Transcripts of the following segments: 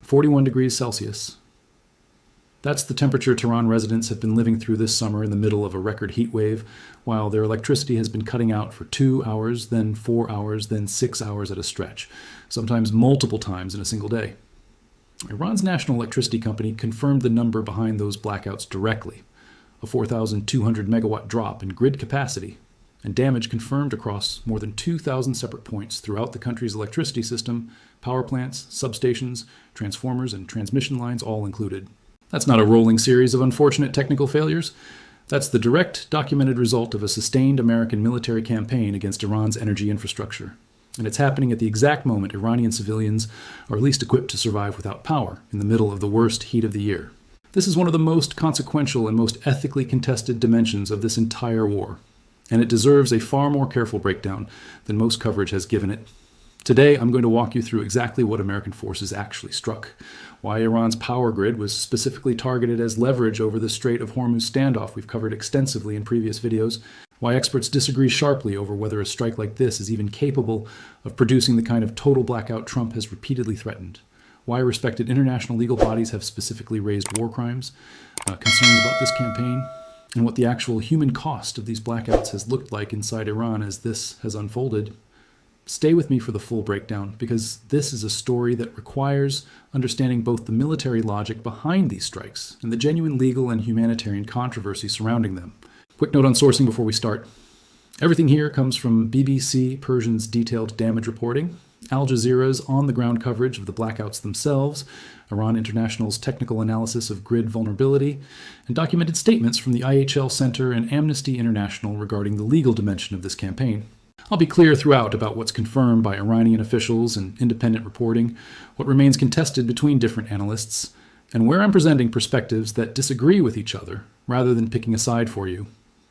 41 degrees Celsius. That's the temperature Tehran residents have been living through this summer in the middle of a record heat wave, while their electricity has been cutting out for 2 hours, then 4 hours, then 6 hours at a stretch, sometimes multiple times in a single day. Iran's national electricity company confirmed the number behind those blackouts directly, a 4,200 megawatt drop in grid capacity, and damage confirmed across more than 2,000 separate points throughout the country's electricity system, power plants, substations, transformers, and transmission lines all included. That's not a rolling series of unfortunate technical failures. That's the direct, documented result of a sustained American military campaign against Iran's energy infrastructure. And it's happening at the exact moment Iranian civilians are least equipped to survive without power, in the middle of the worst heat of the year. This is one of the most consequential and most ethically contested dimensions of this entire war, and it deserves a far more careful breakdown than most coverage has given it. Today, I'm going to walk you through exactly what American forces actually struck, why Iran's power grid was specifically targeted as leverage over the Strait of Hormuz standoff we've covered extensively in previous videos, why experts disagree sharply over whether a strike like this is even capable of producing the kind of total blackout Trump has repeatedly threatened, why respected international legal bodies have specifically raised war crimes, concerns about this campaign, and what the actual human cost of these blackouts has looked like inside Iran as this has unfolded. Stay with me for the full breakdown, because this is a story that requires understanding both the military logic behind these strikes and the genuine legal and humanitarian controversy surrounding them. Quick note on sourcing before we start. Everything here comes from BBC Persian's detailed damage reporting, Al Jazeera's on-the-ground coverage of the blackouts themselves, Iran International's technical analysis of grid vulnerability, and documented statements from the IHL Centre and Amnesty International regarding the legal dimension of this campaign. I'll be clear throughout about what's confirmed by Iranian officials and independent reporting, what remains contested between different analysts, and where I'm presenting perspectives that disagree with each other, rather than picking a side for you.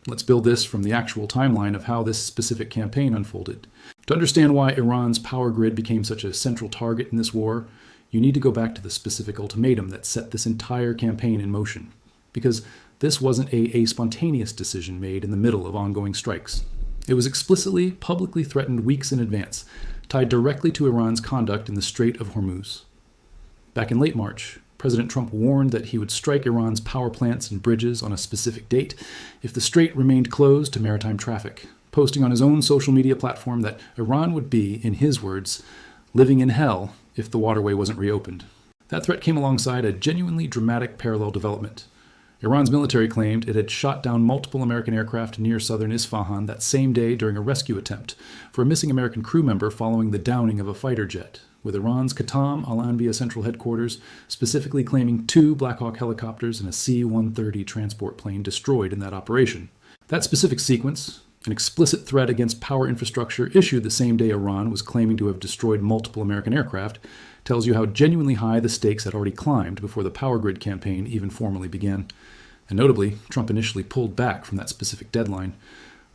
Let's build this from the actual timeline of how this specific campaign unfolded. To understand why Iran's power grid became such a central target in this war, you need to go back to the specific ultimatum that set this entire campaign in motion, because this wasn't a spontaneous decision made in the middle of ongoing strikes. It was explicitly, publicly threatened weeks in advance, tied directly to Iran's conduct in the Strait of Hormuz. Back in late March, President Trump warned that he would strike Iran's power plants and bridges on a specific date if the strait remained closed to maritime traffic, posting on his own social media platform that Iran would be, in his words, living in hell if the waterway wasn't reopened. That threat came alongside a genuinely dramatic parallel development. Iran's military claimed it had shot down multiple American aircraft near southern Isfahan that same day during a rescue attempt for a missing American crew member following the downing of a fighter jet, with Iran's Qatam Al-Anbiya Central Headquarters specifically claiming 2 Black Hawk helicopters and a C-130 transport plane destroyed in that operation. That specific sequence, an explicit threat against power infrastructure issued the same day Iran was claiming to have destroyed multiple American aircraft, tells you how genuinely high the stakes had already climbed before the power grid campaign even formally began. And notably, Trump initially pulled back from that specific deadline.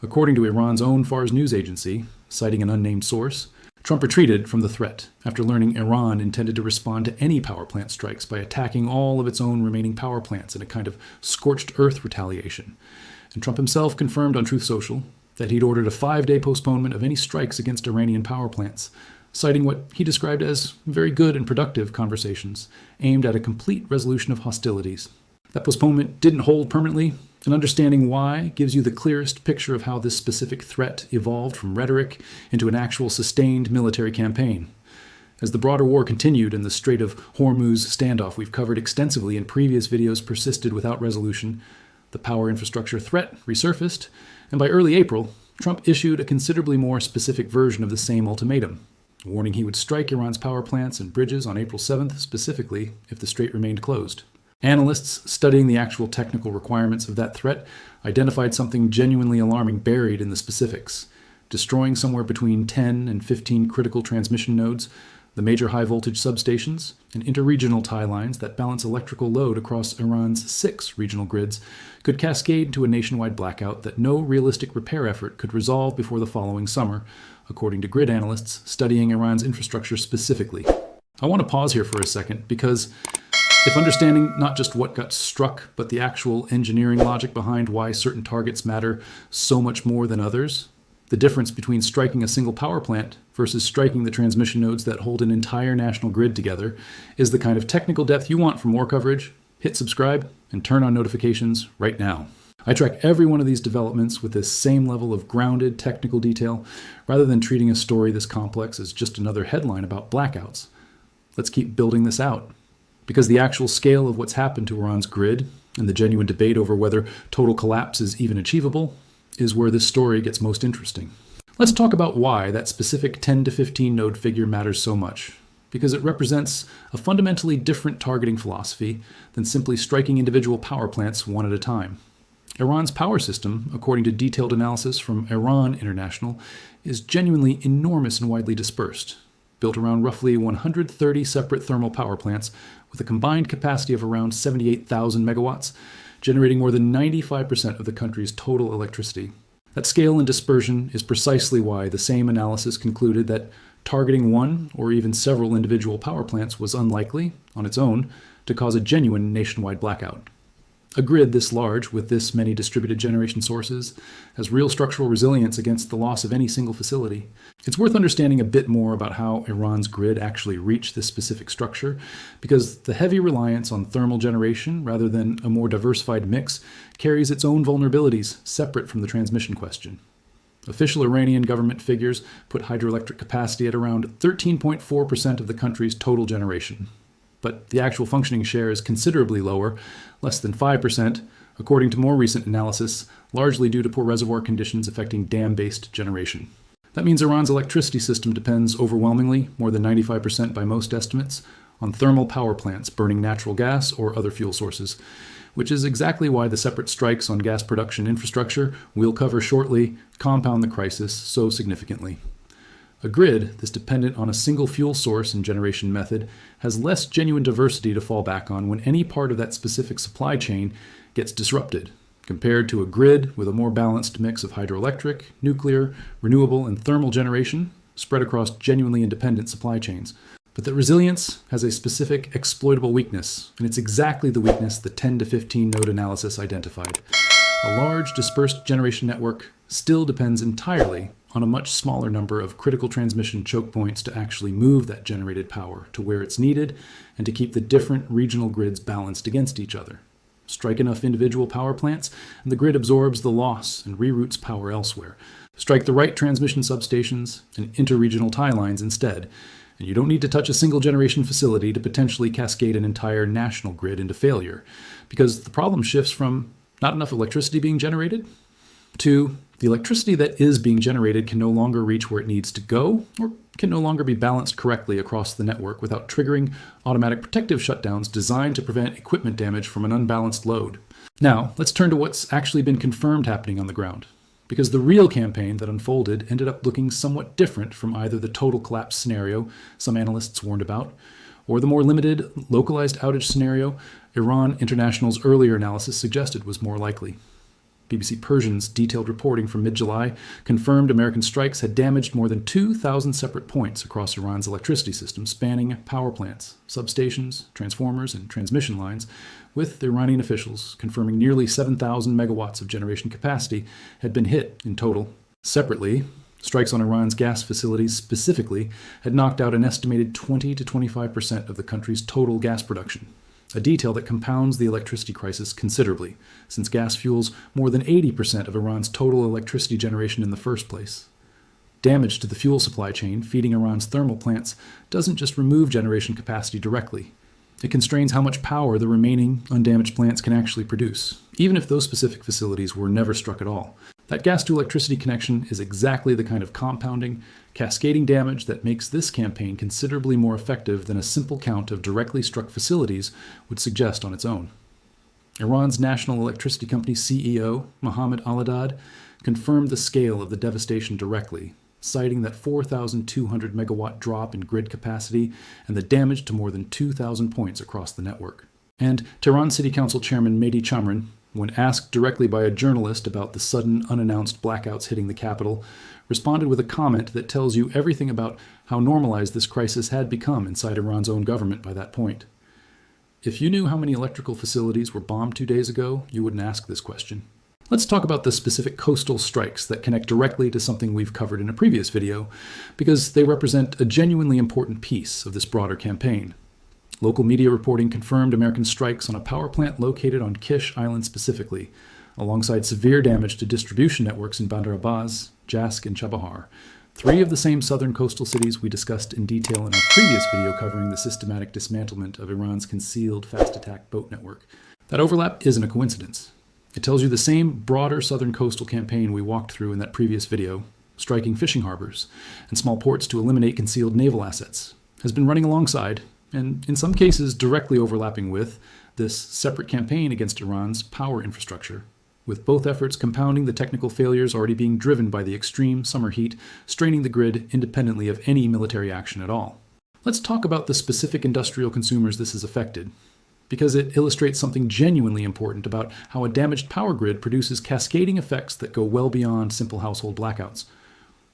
According to Iran's own Fars news agency, citing an unnamed source, Trump retreated from the threat after learning Iran intended to respond to any power plant strikes by attacking all of its own remaining power plants in a kind of scorched earth retaliation. And Trump himself confirmed on Truth Social that he'd ordered a 5-day postponement of any strikes against Iranian power plants, citing what he described as very good and productive conversations aimed at a complete resolution of hostilities. That postponement didn't hold permanently, and understanding why gives you the clearest picture of how this specific threat evolved from rhetoric into an actual sustained military campaign. As the broader war continued and the Strait of Hormuz standoff we've covered extensively in previous videos persisted without resolution, the power infrastructure threat resurfaced, and by early April, Trump issued a considerably more specific version of the same ultimatum, warning he would strike Iran's power plants and bridges on April 7th specifically if the strait remained closed. Analysts studying the actual technical requirements of that threat identified something genuinely alarming buried in the specifics, destroying somewhere between 10 and 15 critical transmission nodes, the major high-voltage substations, and interregional tie lines that balance electrical load across Iran's 6 regional grids could cascade into a nationwide blackout that no realistic repair effort could resolve before the following summer, according to grid analysts studying Iran's infrastructure specifically. I want to pause here for a second because if understanding not just what got struck, but the actual engineering logic behind why certain targets matter so much more than others, the difference between striking a single power plant versus striking the transmission nodes that hold an entire national grid together is the kind of technical depth you want for more coverage. Hit subscribe and turn on notifications right now. I track every one of these developments with this same level of grounded technical detail, rather than treating a story this complex as just another headline about blackouts. Let's keep building this out, because the actual scale of what's happened to Iran's grid and the genuine debate over whether total collapse is even achievable is where this story gets most interesting. Let's talk about why that specific 10 to 15 node figure matters so much, because it represents a fundamentally different targeting philosophy than simply striking individual power plants one at a time. Iran's power system, according to detailed analysis from Iran International, is genuinely enormous and widely dispersed, built around roughly 130 separate thermal power plants with a combined capacity of around 78,000 megawatts, generating more than 95% of the country's total electricity. That scale and dispersion is precisely why the same analysis concluded that targeting one or even several individual power plants was unlikely, on its own, to cause a genuine nationwide blackout. A grid this large, with this many distributed generation sources, has real structural resilience against the loss of any single facility. It's worth understanding a bit more about how Iran's grid actually reached this specific structure, because the heavy reliance on thermal generation, rather than a more diversified mix, carries its own vulnerabilities separate from the transmission question. Official Iranian government figures put hydroelectric capacity at around 13.4% of the country's total generation. But the actual functioning share is considerably lower, less than 5%, according to more recent analysis, largely due to poor reservoir conditions affecting dam-based generation. That means Iran's electricity system depends overwhelmingly, more than 95% by most estimates, on thermal power plants burning natural gas or other fuel sources, which is exactly why the separate strikes on gas production infrastructure we'll cover shortly compound the crisis so significantly. A grid that's dependent on a single fuel source and generation method has less genuine diversity to fall back on when any part of that specific supply chain gets disrupted, compared to a grid with a more balanced mix of hydroelectric, nuclear, renewable, and thermal generation spread across genuinely independent supply chains. But that resilience has a specific exploitable weakness, and it's exactly the weakness the 10 to 15 node analysis identified. A large dispersed generation network still depends entirely on a much smaller number of critical transmission choke points to actually move that generated power to where it's needed and to keep the different regional grids balanced against each other. Strike enough individual power plants, and the grid absorbs the loss and reroutes power elsewhere. Strike the right transmission substations and interregional tie lines instead, and you don't need to touch a single generation facility to potentially cascade an entire national grid into failure, because the problem shifts from not enough electricity being generated to the electricity that is being generated can no longer reach where it needs to go, or can no longer be balanced correctly across the network without triggering automatic protective shutdowns designed to prevent equipment damage from an unbalanced load. Now, let's turn to what's actually been confirmed happening on the ground, because the real campaign that unfolded ended up looking somewhat different from either the total collapse scenario some analysts warned about, or the more limited, localized outage scenario Iran International's earlier analysis suggested was more likely. BBC Persian's detailed reporting from mid-July confirmed American strikes had damaged more than 2,000 separate points across Iran's electricity system, spanning power plants, substations, transformers, and transmission lines, with the Iranian officials confirming nearly 7,000 megawatts of generation capacity had been hit in total. Separately, strikes on Iran's gas facilities specifically had knocked out an estimated 20 to 25% of the country's total gas production, a detail that compounds the electricity crisis considerably, since gas fuels more than 80% of Iran's total electricity generation in the first place. Damage to the fuel supply chain feeding Iran's thermal plants doesn't just remove generation capacity directly. It constrains how much power the remaining undamaged plants can actually produce, even if those specific facilities were never struck at all. That gas-to-electricity connection is exactly the kind of compounding, cascading damage that makes this campaign considerably more effective than a simple count of directly struck facilities would suggest on its own. Iran's national electricity company CEO, Mohammad Al-Haddad, confirmed the scale of the devastation directly, citing that 4,200 megawatt drop in grid capacity and the damage to more than 2,000 points across the network. And Tehran City Council Chairman Mehdi Chamran, when asked directly by a journalist about the sudden unannounced blackouts hitting the capital, responded with a comment that tells you everything about how normalized this crisis had become inside Iran's own government by that point. If you knew how many electrical facilities were bombed 2 days ago, you wouldn't ask this question. Let's talk about the specific coastal strikes that connect directly to something we've covered in a previous video, because they represent a genuinely important piece of this broader campaign. Local media reporting confirmed American strikes on a power plant located on Kish Island specifically, alongside severe damage to distribution networks in Bandar Abbas, Jask, and Chabahar, three of the same southern coastal cities we discussed in detail in our previous video covering the systematic dismantlement of Iran's concealed fast attack boat network. That overlap isn't a coincidence. It tells you the same broader southern coastal campaign we walked through in that previous video, striking fishing harbors and small ports to eliminate concealed naval assets, has been running alongside, and in some cases directly overlapping with, this separate campaign against Iran's power infrastructure, with both efforts compounding the technical failures already being driven by the extreme summer heat, straining the grid independently of any military action at all. Let's talk about the specific industrial consumers this has affected, because it illustrates something genuinely important about how a damaged power grid produces cascading effects that go well beyond simple household blackouts.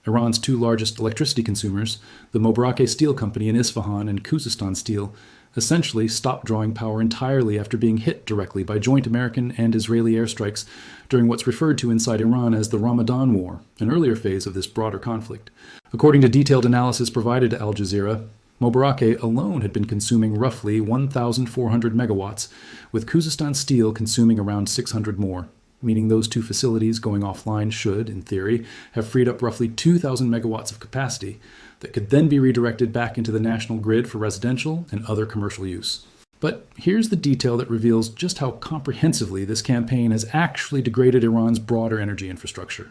Iran's two largest electricity consumers, the Mobarake Steel Company in Isfahan and Khuzestan Steel, essentially stopped drawing power entirely after being hit directly by joint American and Israeli airstrikes during what's referred to inside Iran as the Ramadan War, an earlier phase of this broader conflict. According to detailed analysis provided to Al Jazeera, Mobarake alone had been consuming roughly 1,400 megawatts, with Khuzestan Steel consuming around 600 more, meaning those two facilities going offline should, in theory, have freed up roughly 2,000 megawatts of capacity that could then be redirected back into the national grid for residential and other commercial use. But here's the detail that reveals just how comprehensively this campaign has actually degraded Iran's broader energy infrastructure.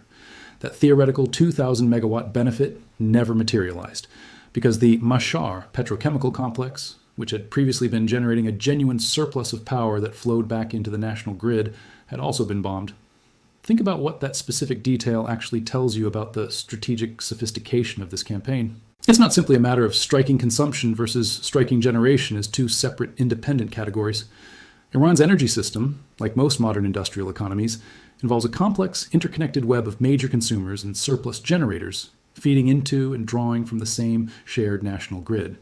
That theoretical 2,000 megawatt benefit never materialized, because the Mashar petrochemical complex, which had previously been generating a genuine surplus of power that flowed back into the national grid, had also been bombed. Think about what that specific detail actually tells you about the strategic sophistication of this campaign. It's not simply a matter of striking consumption versus striking generation as two separate, independent categories. Iran's energy system, like most modern industrial economies, involves a complex, interconnected web of major consumers and surplus generators, feeding into and drawing from the same shared national grid.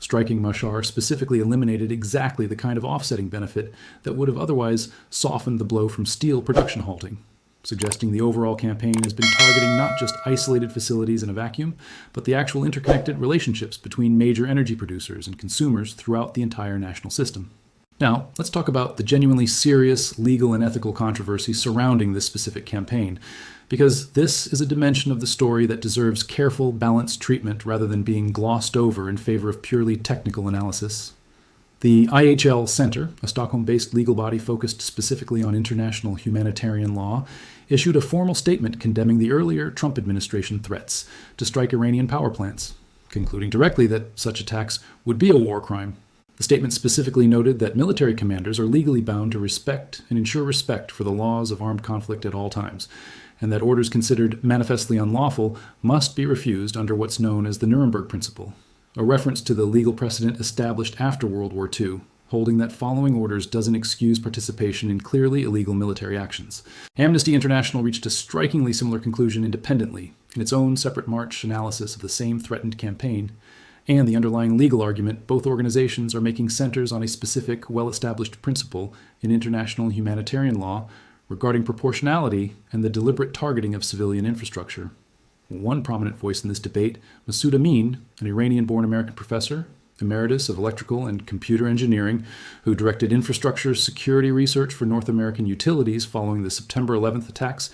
Striking Mashar specifically eliminated exactly the kind of offsetting benefit that would have otherwise softened the blow from steel production halting, suggesting the overall campaign has been targeting not just isolated facilities in a vacuum, but the actual interconnected relationships between major energy producers and consumers throughout the entire national system. Now, let's talk about the genuinely serious legal and ethical controversy surrounding this specific campaign, because this is a dimension of the story that deserves careful, balanced treatment rather than being glossed over in favor of purely technical analysis. The IHL Centre, a Stockholm-based legal body focused specifically on international humanitarian law, issued a formal statement condemning the earlier Trump administration threats to strike Iranian power plants, concluding directly that such attacks would be a war crime. The statement specifically noted that military commanders are legally bound to respect and ensure respect for the laws of armed conflict at all times, and that orders considered manifestly unlawful must be refused under what's known as the Nuremberg Principle, a reference to the legal precedent established after World War II, holding that following orders doesn't excuse participation in clearly illegal military actions. Amnesty International reached a strikingly similar conclusion independently in its own separate March analysis of the same threatened campaign, and the underlying legal argument both organizations are making centers on a specific, well-established principle in international humanitarian law regarding proportionality and the deliberate targeting of civilian infrastructure. One prominent voice in this debate, Masoud Amin, an Iranian-born American professor, emeritus of electrical and computer engineering, who directed infrastructure security research for North American utilities following the September 11th attacks,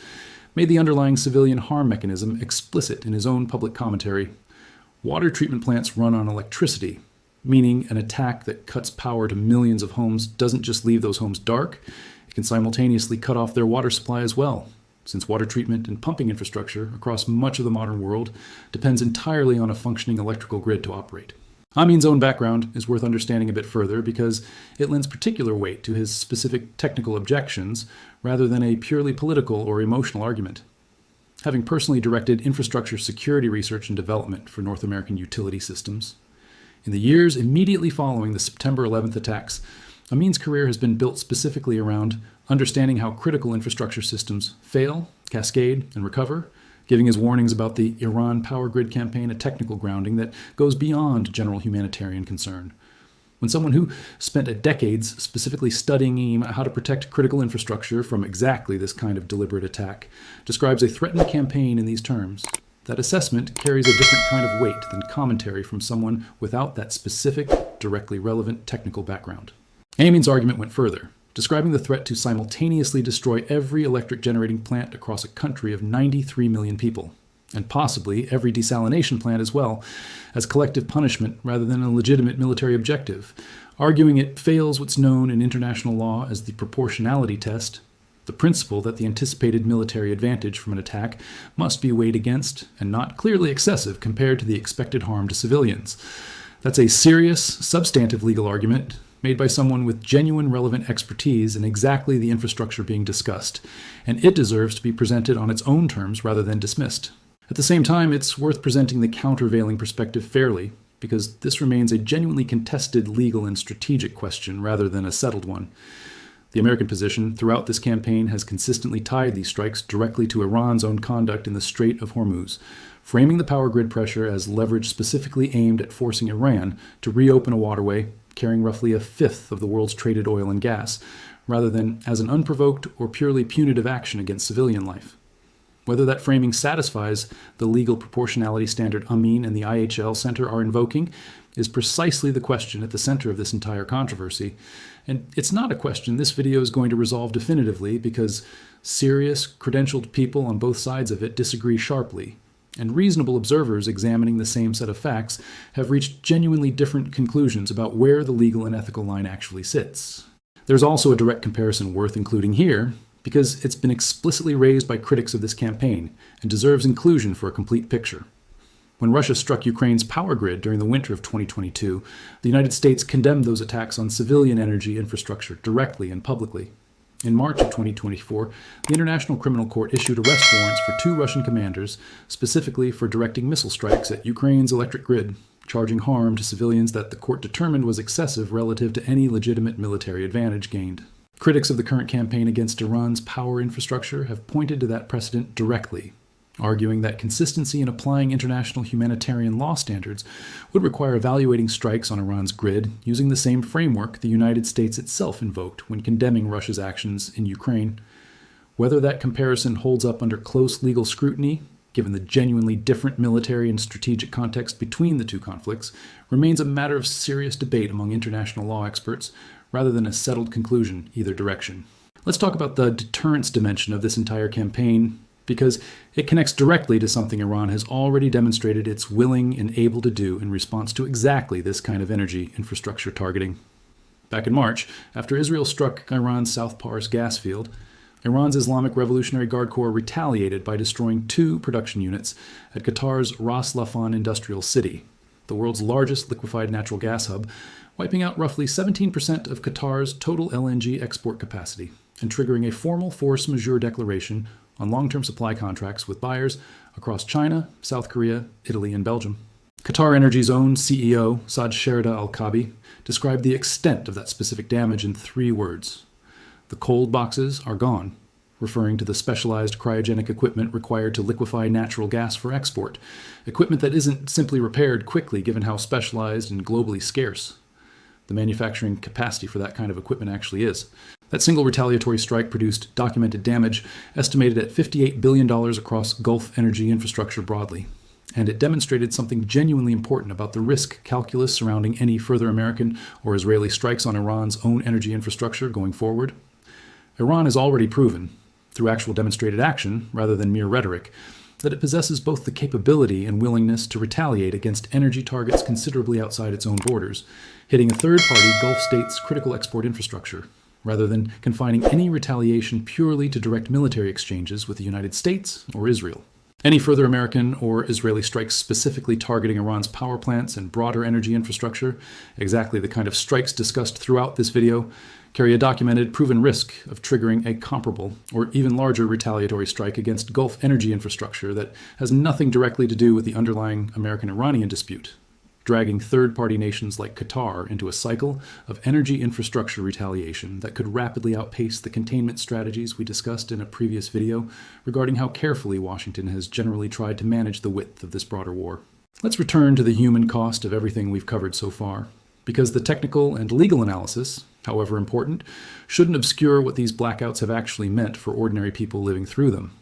made the underlying civilian harm mechanism explicit in his own public commentary. Water treatment plants run on electricity, meaning an attack that cuts power to millions of homes doesn't just leave those homes dark, it can simultaneously cut off their water supply as well, since water treatment and pumping infrastructure across much of the modern world depends entirely on a functioning electrical grid to operate. Amin's own background is worth understanding a bit further because it lends particular weight to his specific technical objections rather than a purely political or emotional argument. Having personally directed infrastructure security research and development for North American utility systems, in the years immediately following the September 11th attacks, Amin's career has been built specifically around understanding how critical infrastructure systems fail, cascade, and recover, giving his warnings about the Iran power grid campaign a technical grounding that goes beyond general humanitarian concern. When someone who spent decades specifically studying how to protect critical infrastructure from exactly this kind of deliberate attack describes a threatened campaign in these terms, that assessment carries a different kind of weight than commentary from someone without that specific, directly relevant technical background. Amin's argument went further, describing the threat to simultaneously destroy every electric generating plant across a country of 93 million people, and possibly every desalination plant as well, as collective punishment rather than a legitimate military objective, arguing it fails what's known in international law as the proportionality test, the principle that the anticipated military advantage from an attack must be weighed against and not clearly excessive compared to the expected harm to civilians. That's a serious, substantive legal argument made by someone with genuine relevant expertise in exactly the infrastructure being discussed, and it deserves to be presented on its own terms rather than dismissed. At the same time, it's worth presenting the countervailing perspective fairly, because this remains a genuinely contested legal and strategic question rather than a settled one. The American position throughout this campaign has consistently tied these strikes directly to Iran's own conduct in the Strait of Hormuz, framing the power grid pressure as leverage specifically aimed at forcing Iran to reopen a waterway carrying roughly a fifth of the world's traded oil and gas, rather than as an unprovoked or purely punitive action against civilian life. Whether that framing satisfies the legal proportionality standard Amin and the IHL Centre are invoking is precisely the question at the center of this entire controversy. And it's not a question this video is going to resolve definitively, because serious, credentialed people on both sides of it disagree sharply, and reasonable observers examining the same set of facts have reached genuinely different conclusions about where the legal and ethical line actually sits. There's also a direct comparison worth including here, because it's been explicitly raised by critics of this campaign and deserves inclusion for a complete picture. When Russia struck Ukraine's power grid during the winter of 2022, the United States condemned those attacks on civilian energy infrastructure directly and publicly. In March of 2024, the International Criminal Court issued arrest warrants for 2 Russian commanders, specifically for directing missile strikes at Ukraine's electric grid, charging harm to civilians that the court determined was excessive relative to any legitimate military advantage gained. Critics of the current campaign against Iran's power infrastructure have pointed to that precedent directly, arguing that consistency in applying international humanitarian law standards would require evaluating strikes on Iran's grid using the same framework the United States itself invoked when condemning Russia's actions in Ukraine. Whether that comparison holds up under close legal scrutiny, given the genuinely different military and strategic context between the two conflicts, remains a matter of serious debate among international law experts, rather than a settled conclusion either direction. Let's talk about the deterrence dimension of this entire campaign, because it connects directly to something Iran has already demonstrated it's willing and able to do in response to exactly this kind of energy infrastructure targeting. Back in March, after Israel struck Iran's South Pars gas field, Iran's Islamic Revolutionary Guard Corps retaliated by destroying 2 production units at Qatar's Ras Laffan industrial city, the world's largest liquefied natural gas hub, wiping out roughly 17% of Qatar's total LNG export capacity and triggering a formal force majeure declaration on long-term supply contracts with buyers across China, South Korea, Italy, and Belgium. Qatar Energy's own CEO, Saad Sherda Al-Kabi, described the extent of that specific damage in 3 words. The cold boxes are gone, referring to the specialized cryogenic equipment required to liquefy natural gas for export, equipment that isn't simply repaired quickly given how specialized and globally scarce the manufacturing capacity for that kind of equipment actually is. That single retaliatory strike produced documented damage estimated at $58 billion across Gulf energy infrastructure broadly, and it demonstrated something genuinely important about the risk calculus surrounding any further American or Israeli strikes on Iran's own energy infrastructure going forward. Iran has already proven, through actual demonstrated action rather than mere rhetoric, that it possesses both the capability and willingness to retaliate against energy targets considerably outside its own borders, hitting a third-party Gulf state's critical export infrastructure, rather than confining any retaliation purely to direct military exchanges with the United States or Israel. Any further American or Israeli strikes specifically targeting Iran's power plants and broader energy infrastructure, exactly the kind of strikes discussed throughout this video, carry a documented, proven risk of triggering a comparable or even larger retaliatory strike against Gulf energy infrastructure that has nothing directly to do with the underlying American-Iranian dispute, dragging third-party nations like Qatar into a cycle of energy infrastructure retaliation that could rapidly outpace the containment strategies we discussed in a previous video regarding how carefully Washington has generally tried to manage the width of this broader war. Let's return to the human cost of everything we've covered so far. because the technical and legal analysis, however important, shouldn't obscure what these blackouts have actually meant for ordinary people living through them.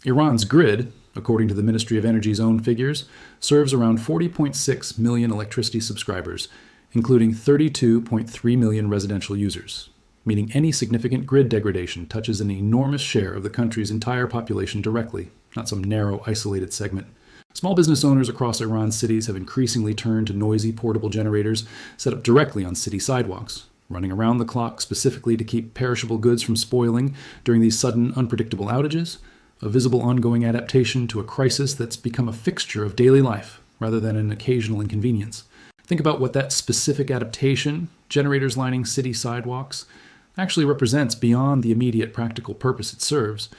Iran's grid, according to the Ministry of Energy's own figures, serves around 40.6 million electricity subscribers, including 32.3 million residential users, meaning any significant grid degradation touches an enormous share of the country's entire population directly, not some narrow, isolated segment. Small business owners across Iran's cities have increasingly turned to noisy portable generators set up directly on city sidewalks, running around the clock specifically to keep perishable goods from spoiling during these sudden, unpredictable outages, a visible ongoing adaptation to a crisis that's become a fixture of daily life rather than an occasional inconvenience. Think about what that specific adaptation, generators lining city sidewalks, actually represents beyond the immediate practical purpose it serves.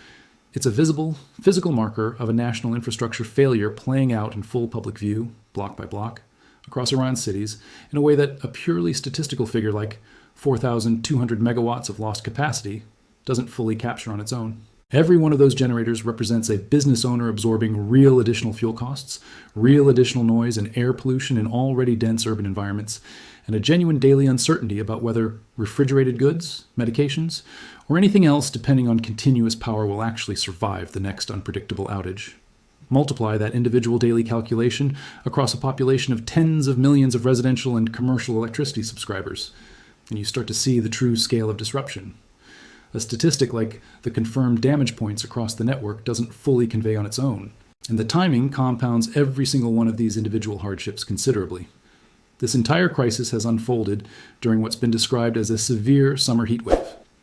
It's a visible, physical marker of a national infrastructure failure playing out in full public view, block by block, across Iran's cities in a way that a purely statistical figure like 4,200 megawatts of lost capacity doesn't fully capture on its own. Every one of those generators represents a business owner absorbing real additional fuel costs, real additional noise and air pollution in already dense urban environments, and a genuine daily uncertainty about whether refrigerated goods, medications, or anything else depending on continuous power will actually survive the next unpredictable outage. Multiply that individual daily calculation across a population of tens of millions of residential and commercial electricity subscribers, and you start to see the true scale of disruption. A statistic like the confirmed damage points across the network doesn't fully convey on its own, and the timing compounds every single one of these individual hardships considerably. This entire crisis has unfolded during what's been described as a severe summer heat wave,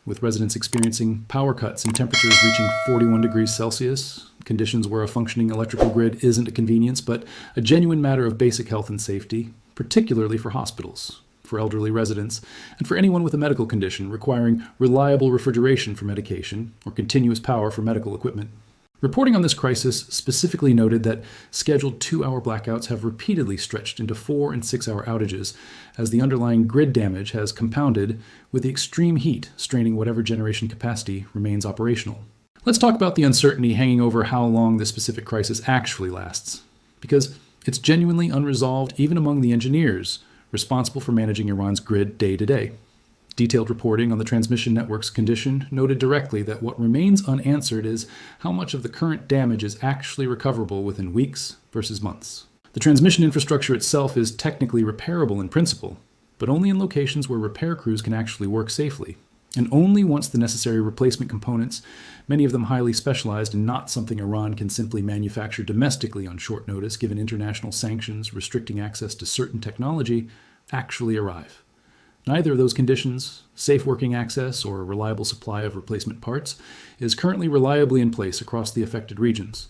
with residents experiencing power cuts and temperatures reaching 41 degrees Celsius, conditions where a functioning electrical grid isn't a convenience but a genuine matter of basic health and safety, particularly for hospitals, for elderly residents, and for anyone with a medical condition requiring reliable refrigeration for medication or continuous power for medical equipment. Reporting on this crisis specifically noted that scheduled 2-hour blackouts have repeatedly stretched into 4- and 6-hour outages as the underlying grid damage has compounded with the extreme heat straining whatever generation capacity remains operational. Let's talk about the uncertainty hanging over how long this specific crisis actually lasts, because it's genuinely unresolved even among the engineers responsible for managing Iran's grid day to day. Detailed reporting on the transmission network's condition noted directly that what remains unanswered is how much of the current damage is actually recoverable within weeks versus months. The transmission infrastructure itself is technically repairable in principle, but only in locations where repair crews can actually work safely, and only once the necessary replacement components, many of them highly specialized and not something Iran can simply manufacture domestically on short notice given international sanctions restricting access to certain technology, actually arrive. Neither of those conditions, safe working access or a reliable supply of replacement parts, is currently reliably in place across the affected regions,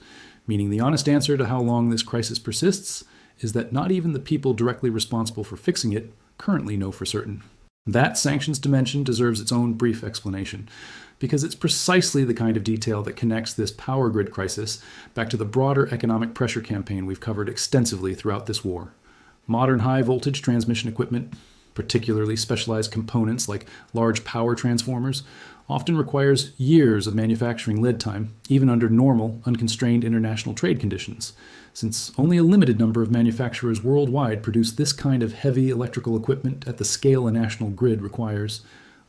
meaning the honest answer to how long this crisis persists is that not even the people directly responsible for fixing it currently know for certain. That sanctions dimension deserves its own brief explanation, because it's precisely the kind of detail that connects this power grid crisis back to the broader economic pressure campaign we've covered extensively throughout this war. Modern high-voltage transmission equipment, particularly specialized components like large power transformers, often requires years of manufacturing lead time, even under normal, unconstrained international trade conditions, since only a limited number of manufacturers worldwide produce this kind of heavy electrical equipment at the scale a national grid requires.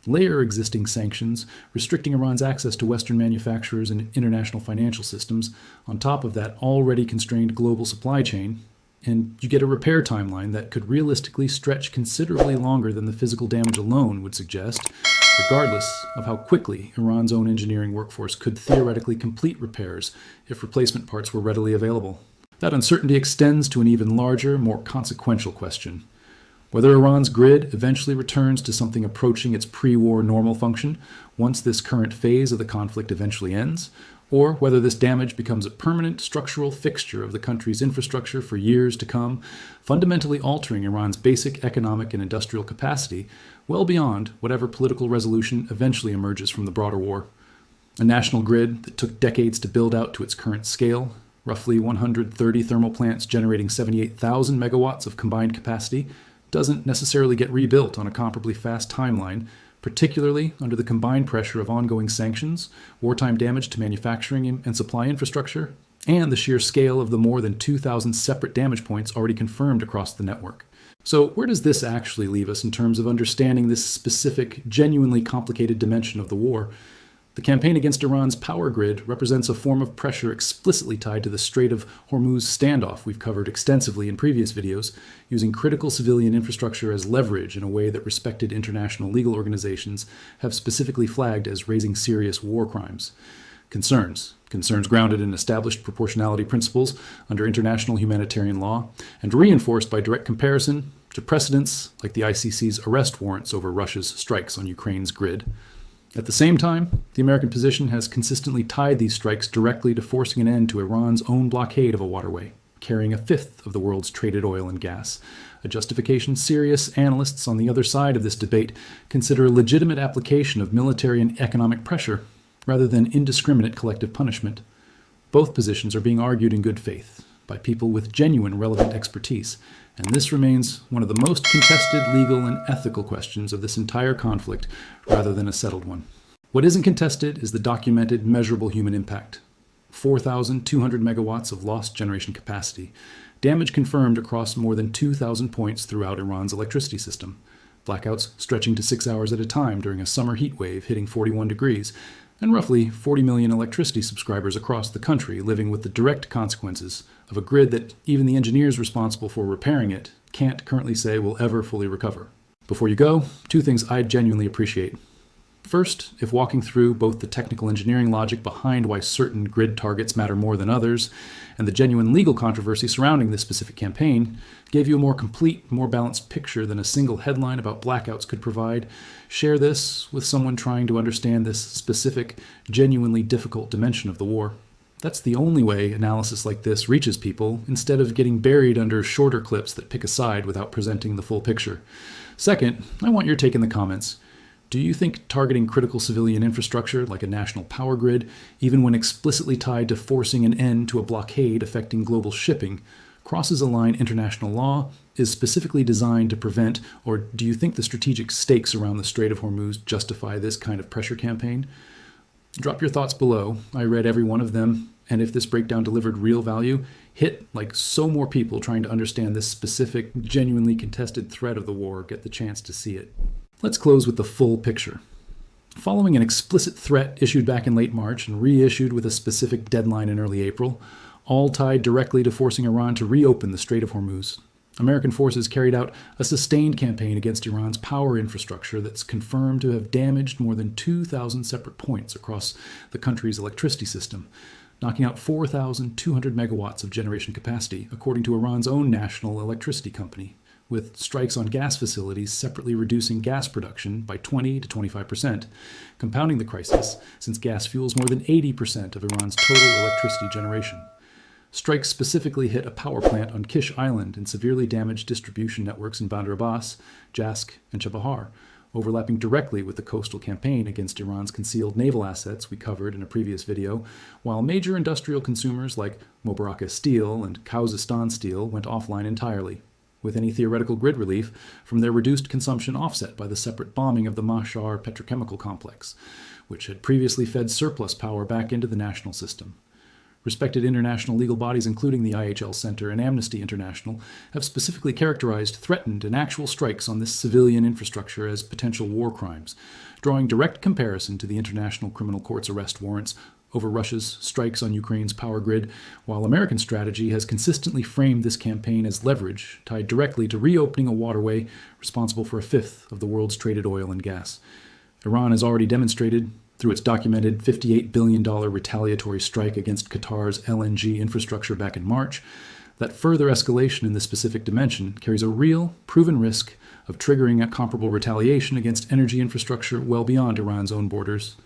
Layer existing sanctions, restricting Iran's access to Western manufacturers and international financial systems, on top of that already constrained global supply chain, and you get a repair timeline that could realistically stretch considerably longer than the physical damage alone would suggest, regardless of how quickly Iran's own engineering workforce could theoretically complete repairs if replacement parts were readily available. That uncertainty extends to an even larger, more consequential question: whether Iran's grid eventually returns to something approaching its pre-war normal function once this current phase of the conflict eventually ends, or whether this damage becomes a permanent structural fixture of the country's infrastructure for years to come, fundamentally altering Iran's basic economic and industrial capacity well beyond whatever political resolution eventually emerges from the broader war. A national grid that took decades to build out to its current scale, roughly 130 thermal plants generating 78,000 megawatts of combined capacity, doesn't necessarily get rebuilt on a comparably fast timeline, particularly under the combined pressure of ongoing sanctions, wartime damage to manufacturing and supply infrastructure, and the sheer scale of the more than 2,000 separate damage points already confirmed across the network. So where does this actually leave us in terms of understanding this specific, genuinely complicated dimension of the war? The campaign against Iran's power grid represents a form of pressure explicitly tied to the Strait of Hormuz standoff we've covered extensively in previous videos, using critical civilian infrastructure as leverage in a way that respected international legal organizations have specifically flagged as raising serious war crimes. Concerns grounded in established proportionality principles under international humanitarian law, and reinforced by direct comparison to precedents like the ICC's arrest warrants over Russia's strikes on Ukraine's grid. At the same time, the American position has consistently tied these strikes directly to forcing an end to Iran's own blockade of a waterway, carrying a fifth of the world's traded oil and gas, a justification serious analysts on the other side of this debate consider a legitimate application of military and economic pressure rather than indiscriminate collective punishment. Both positions are being argued in good faith by people with genuine relevant expertise, and this remains one of the most contested legal and ethical questions of this entire conflict rather than a settled one. What isn't contested is the documented, measurable human impact. 4,200 megawatts of lost generation capacity, damage confirmed across more than 2,000 points throughout Iran's electricity system, blackouts stretching to 6 hours at a time during a summer heat wave hitting 41 degrees, and roughly 40 million electricity subscribers across the country living with the direct consequences of a grid that even the engineers responsible for repairing it can't currently say will ever fully recover. Before you go, two things I'd genuinely appreciate. First, if walking through both the technical engineering logic behind why certain grid targets matter more than others, and the genuine legal controversy surrounding this specific campaign, gave you a more complete, more balanced picture than a single headline about blackouts could provide, share this with someone trying to understand this specific, genuinely difficult dimension of the war. That's the only way analysis like this reaches people, instead of getting buried under shorter clips that pick a side without presenting the full picture. Second, I want your take in the comments. Do you think targeting critical civilian infrastructure like a national power grid, even when explicitly tied to forcing an end to a blockade affecting global shipping, crosses a line international law, is specifically designed to prevent, or do you think the strategic stakes around the Strait of Hormuz justify this kind of pressure campaign? Drop your thoughts below. I read every one of them, and if this breakdown delivered real value, hit like so more people trying to understand this specific, genuinely contested thread of the war get the chance to see it. Let's close with the full picture. Following an explicit threat issued back in late March and reissued with a specific deadline in early April, all tied directly to forcing Iran to reopen the Strait of Hormuz, American forces carried out a sustained campaign against Iran's power infrastructure that's confirmed to have damaged more than 2,000 separate points across the country's electricity system, knocking out 4,200 megawatts of generation capacity, according to Iran's own national electricity company, with strikes on gas facilities separately reducing gas production by 20 to 25%, compounding the crisis since gas fuels more than 80% of Iran's total electricity generation. Strikes specifically hit a power plant on Kish Island and severely damaged distribution networks in Bandar Abbas, Jask, and Chabahar, overlapping directly with the coastal campaign against Iran's concealed naval assets we covered in a previous video, while major industrial consumers like Mobaraka Steel and Kazakhstan Steel went offline entirely, with any theoretical grid relief from their reduced consumption offset by the separate bombing of the Mashhar petrochemical complex, which had previously fed surplus power back into the national system. Respected international legal bodies, including the IHL Centre and Amnesty International, have specifically characterized threatened and actual strikes on this civilian infrastructure as potential war crimes, drawing direct comparison to the International Criminal Court's arrest warrants over Russia's strikes on Ukraine's power grid, while American strategy has consistently framed this campaign as leverage tied directly to reopening a waterway responsible for a fifth of the world's traded oil and gas. Iran has already demonstrated, through its documented $58 billion retaliatory strike against Qatar's LNG infrastructure back in March, that further escalation in this specific dimension carries a real, proven risk of triggering a comparable retaliation against energy infrastructure well beyond Iran's own borders.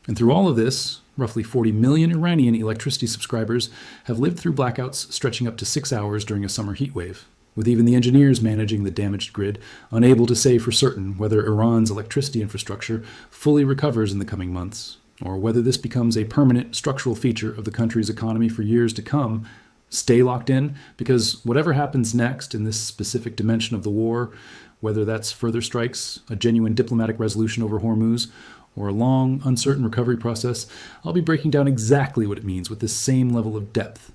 And through all of this, roughly 40 million Iranian electricity subscribers have lived through blackouts stretching up to 6 hours during a summer heat wave, with even the engineers managing the damaged grid unable to say for certain whether Iran's electricity infrastructure fully recovers in the coming months, or whether this becomes a permanent structural feature of the country's economy for years to come. Stay locked in, because whatever happens next in this specific dimension of the war, whether that's further strikes, a genuine diplomatic resolution over Hormuz, or a long, uncertain recovery process, I'll be breaking down exactly what it means with this same level of depth